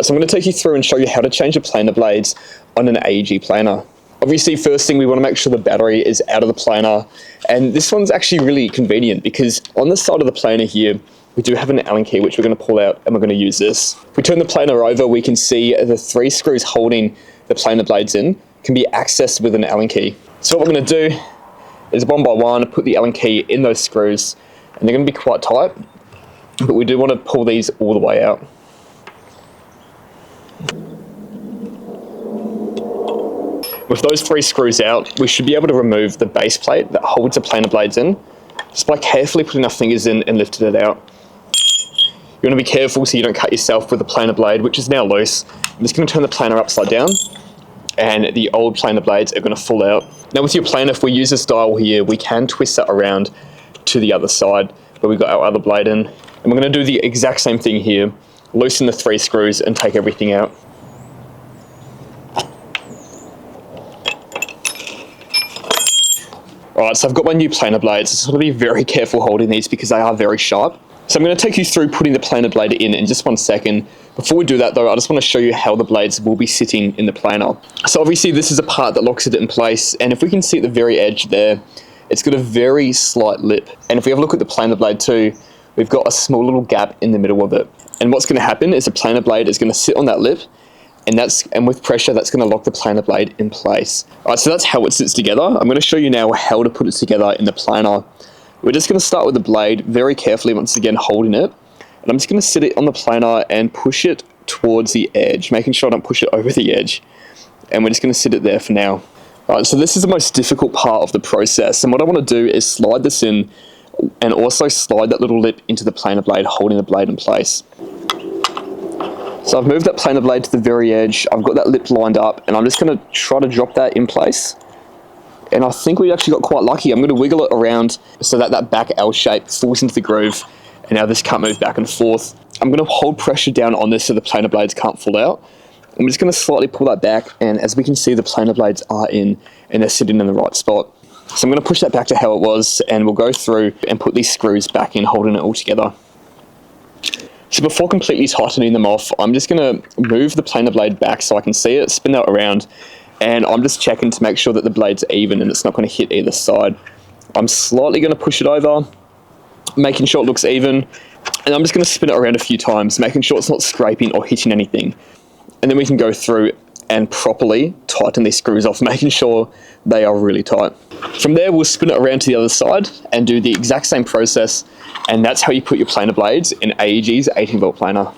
Alright, so I'm going to take you through and show you how to change the planer blades on an AEG planer. Obviously, first thing, we want to make sure the battery is out of the planer, and this one's actually really convenient because on the side of the planer here, we do have an Allen key which we're going to pull out and we're going to use this. If we turn the planer over, we can see the 3 screws holding the planer blades in can be accessed with an Allen key. So what we're going to do is one by one put the Allen key in those screws, and they're going to be quite tight, but we do want to pull these all the way out. With those 3 screws out, we should be able to remove the base plate that holds the planer blades in, just by carefully putting our fingers in and lifting it out. You want to be careful so you don't cut yourself with the planer blade, which is now loose. I'm just going to turn the planer upside down, and the old planer blades are going to fall out. Now with your planer, if we use this dial here, we can twist that around to the other side where we've got our other blade in. And we're going to do the exact same thing here, loosen the 3 screws and take everything out. Alright, so I've got my new planer blades. So I'm going to be very careful holding these because they are very sharp. So I'm going to take you through putting the planer blade in just 1 second. Before we do that though, I just want to show you how the blades will be sitting in the planer. So obviously this is a part that locks it in place, and if we can see at the very edge there, it's got a very slight lip. And if we have a look at the planer blade too, we've got a small little gap in the middle of it. And what's going to happen is the planer blade is going to sit on that lip, and with pressure, that's going to lock the planer blade in place. Alright, so that's how it sits together. I'm going to show you now how to put it together in the planer. We're just going to start with the blade very carefully, once again holding it. And I'm just going to sit it on the planer and push it towards the edge, making sure I don't push it over the edge. And we're just going to sit it there for now. Alright, so this is the most difficult part of the process. And what I want to do is slide this in and also slide that little lip into the planer blade, holding the blade in place. So I've moved that planer blade to the very edge. I've got that lip lined up, and I'm just going to try to drop that in place. And I think we actually got quite lucky. I'm going to wiggle it around so that that back L shape falls into the groove, and now this can't move back and forth. I'm going to hold pressure down on this so the planer blades can't fall out. I'm just going to slightly pull that back, and as we can see, the planer blades are in and they're sitting in the right spot. So I'm going to push that back to how it was, and we'll go through and put these screws back in, holding it all together. So before completely tightening them off, I'm just going to move the planer blade back so I can see it, spin that around, and I'm just checking to make sure that the blade's even and it's not going to hit either side. I'm slightly going to push it over, making sure it looks even, and I'm just going to spin it around a few times, making sure it's not scraping or hitting anything. And then we can go through and properly tighten these screws off, making sure they are really tight. From there, we'll spin it around to the other side and do the exact same process, and that's how you put your planer blades in AEG's 18V planer.